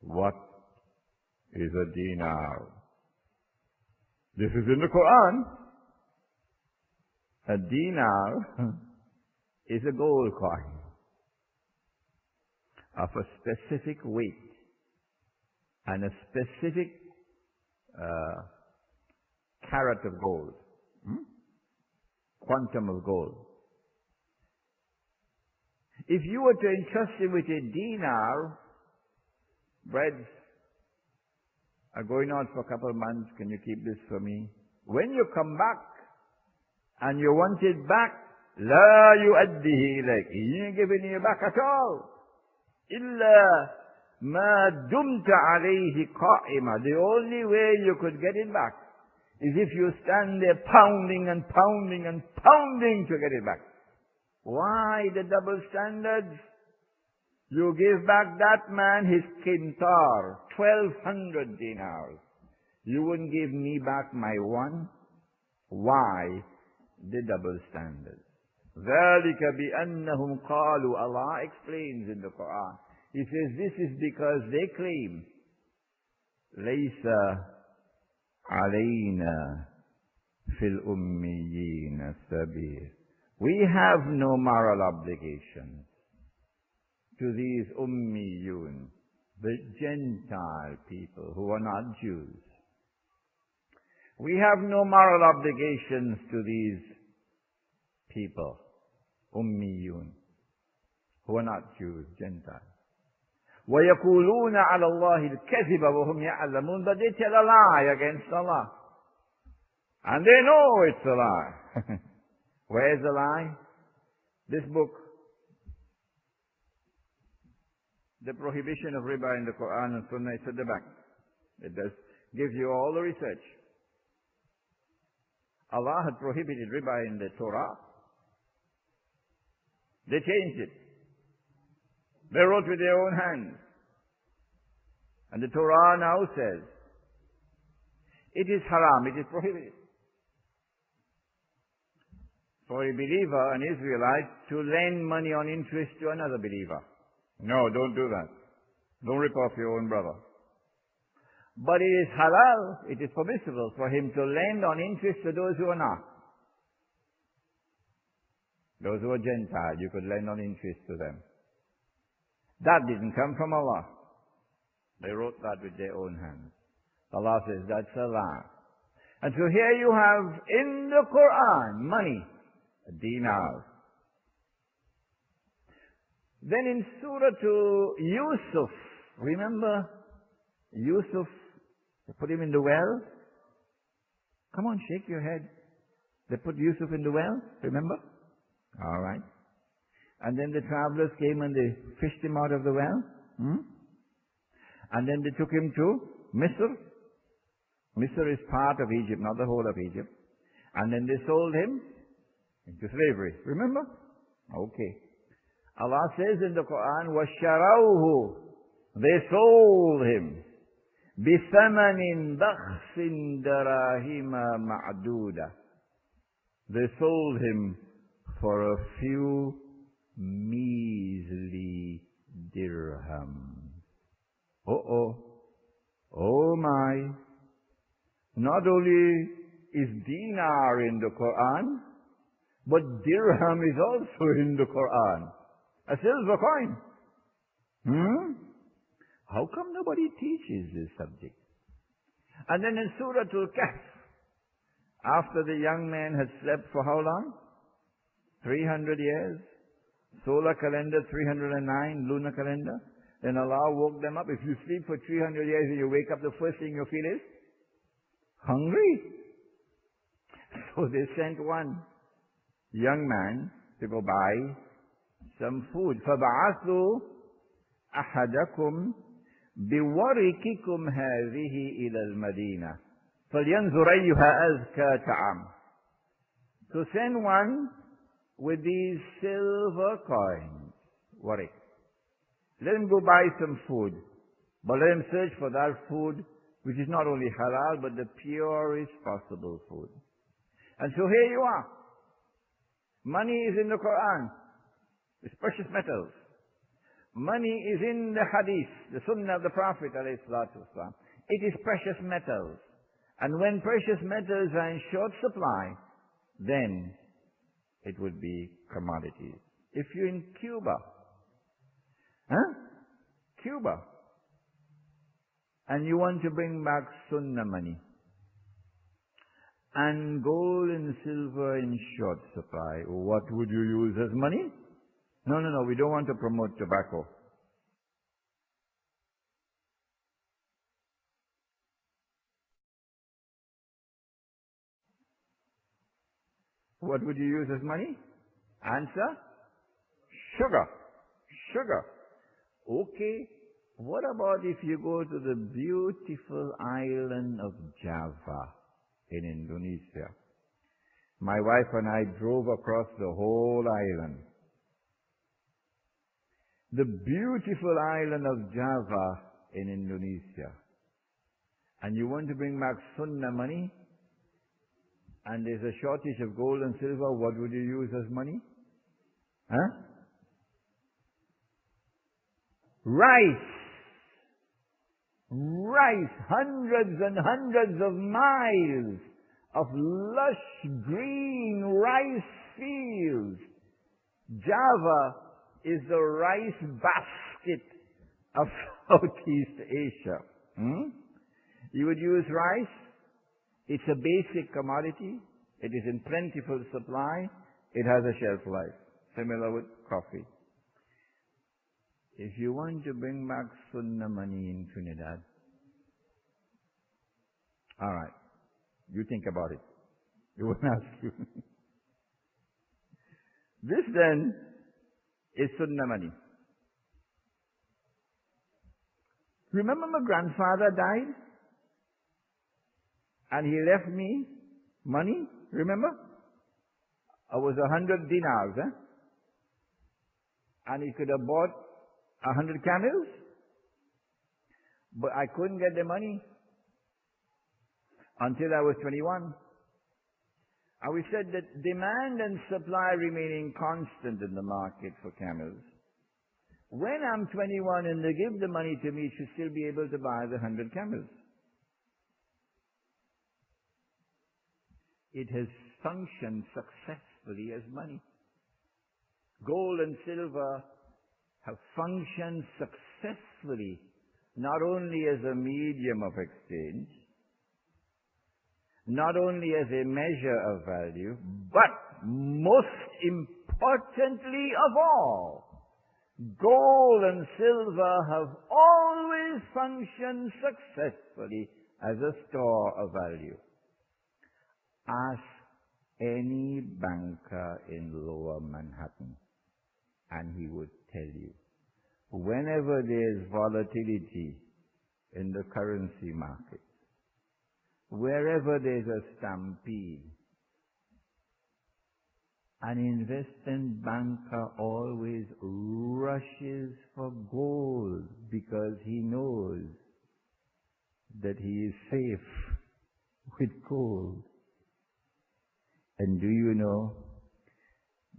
What is a dinar? This is in the Quran. A dinar is a gold coin of a specific weight and a specific carat of gold, quantum of gold. If you were to entrust him with a dinar, breads are going out for a couple of months, can you keep this for me? When you come back and you want it back, لا يؤديه إليك. He ain't giving you back at all. إلا ما دمت عليه قائمة. The only way you could get it back is if you stand there pounding and pounding and pounding to get it back. Why the double standards? You give back that man his kintar, 1,200 dinars. You wouldn't give me back my one? Why the double standards? ذَلِكَ بِأَنَّهُمْ قَالُوا. Allah explains in the Quran. He says this is because they claim لَيْسَ عَلَيْنَا فِي الْأُمِّيِّينَ سَبِيلٌ. We have no moral obligation to these ummiyun, the Gentile people who are not Jews. We have no moral obligations to these people, ummiyun, who are not Jews, Gentiles. وَيَقُولُونَ عَلَى اللَّهِ الْكَذِبَ وَهُمْ يَعْلَمُونَ. But they tell a lie against Allah. And they know it's a lie. Where's the lie? This book, the prohibition of riba in the Quran and Sunnah, is at the back. It does give you all the research. Allah had prohibited riba in the Torah. They changed it. They wrote with their own hands. And the Torah now says, it is haram, it is prohibited for a believer, an Israelite, to lend money on interest to another believer. No, don't do that. Don't rip off your own brother. But it is halal, it is permissible for him to lend on interest to those who are not. Those who are Gentile, you could lend on interest to them. That didn't come from Allah. They wrote that with their own hands. Allah says that's a lie. And so here you have in the Quran money, a dinar. Then in Surah to Yusuf, remember Yusuf, they put him in the well? Come on, shake your head. They put Yusuf in the well, remember? All right. And then the travelers came and they fished him out of the well. And then they took him to Misr. Misr is part of Egypt, not the whole of Egypt. And then they sold him into slavery. Remember? Okay. Allah says in the Quran, وَشَّرَوْهُ. They sold him. بِثَمَنٍ بَخْسٍ دَرَاهِمَ مَعْدُودَ. They sold him for a few measly dirhams. Oh my. Not only is dinar in the Quran, but dirham is also in the Quran. A silver coin. How come nobody teaches this subject? And then in Surah Al-Kahf, after the young man had slept for how long? 300 years. Solar calendar 309, lunar calendar. Then Allah woke them up. If you sleep for 300 years and you wake up, the first thing you feel is hungry. So they sent one young man to go buy some food. فَبَعَثُوا أَحَدَكُمْ بِوَرِكِكُمْ هَذِهِ إِلَى الْمَدِينَةِ فَلْيَنْظُرْ أَيُّهَا أَزْكَى طَعَامًا. So send one with these silver coins. Warik. Let him go buy some food. But let him search for that food which is not only halal, but the purest possible food. And so here you are. Money is in the Quran. It's precious metals. Money is in the hadith, the sunnah of the Prophet ﷺ. It is precious metals. And when precious metals are in short supply, then it would be commodities. If you're in Cuba, Cuba, and you want to bring back sunnah money, and gold and silver in short supply, what would you use as money? No, we don't want to promote tobacco. What would you use as money? Answer? Sugar. Sugar. Okay. What about if you go to the beautiful island of Java in Indonesia? My wife and I drove across the whole island. The beautiful island of Java in Indonesia. And you want to bring back sunnah money? And there's a shortage of gold and silver, what would you use as money? Rice. Rice. Hundreds and hundreds of miles of lush green rice fields. Java is the rice basket of Southeast Asia. You would use rice. It's a basic commodity. It is in plentiful supply. It has a shelf life. Similar with coffee. If you want to bring back sunnah money in Trinidad, all right, you think about it. It won't ask you. This then is sunnah money. Remember my grandfather died? And he left me money, remember? It was 100 dinars, And he could have bought 100 camels. But I couldn't get the money until I was 21. And we said that demand and supply remaining constant in the market for camels. When I'm 21 and they give the money to me, should still be able to buy the 100 camels. It has functioned successfully as money. Gold and silver have functioned successfully not only as a medium of exchange, not only as a measure of value, but most importantly of all, gold and silver have always functioned successfully as a store of value. Ask any banker in Lower Manhattan, and he would tell you, whenever there's volatility in the currency market, wherever there's a stampede, an investment banker always rushes for gold because he knows that he is safe with gold. And do you know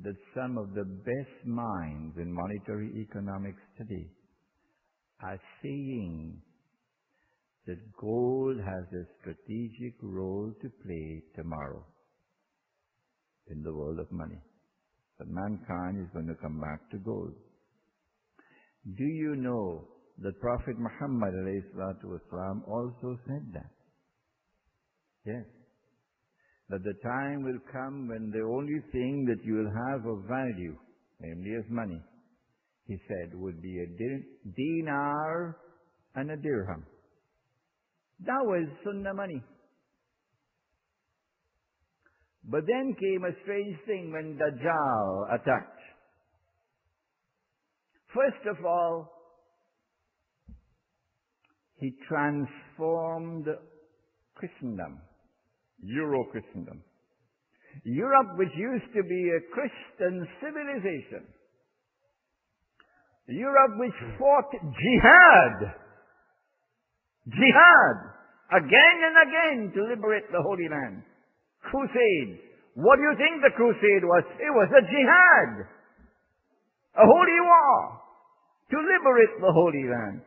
that some of the best minds in monetary economics today are saying that gold has a strategic role to play tomorrow in the world of money? That mankind is going to come back to gold. Do you know that Prophet Muhammad ﷺ also said that? Yes. That the time will come when the only thing that you will have of value, namely as money, he said, would be a dinar and a dirham. That was sunnah money. But then came a strange thing when Dajjal attacked. First of all, he transformed Christendom. Euro-Christendom. Europe, which used to be a Christian civilization. Europe, which fought jihad. Jihad. Again and again to liberate the Holy Land. Crusades. What do you think the crusade was? It was a jihad. A holy war. to liberate the Holy Land.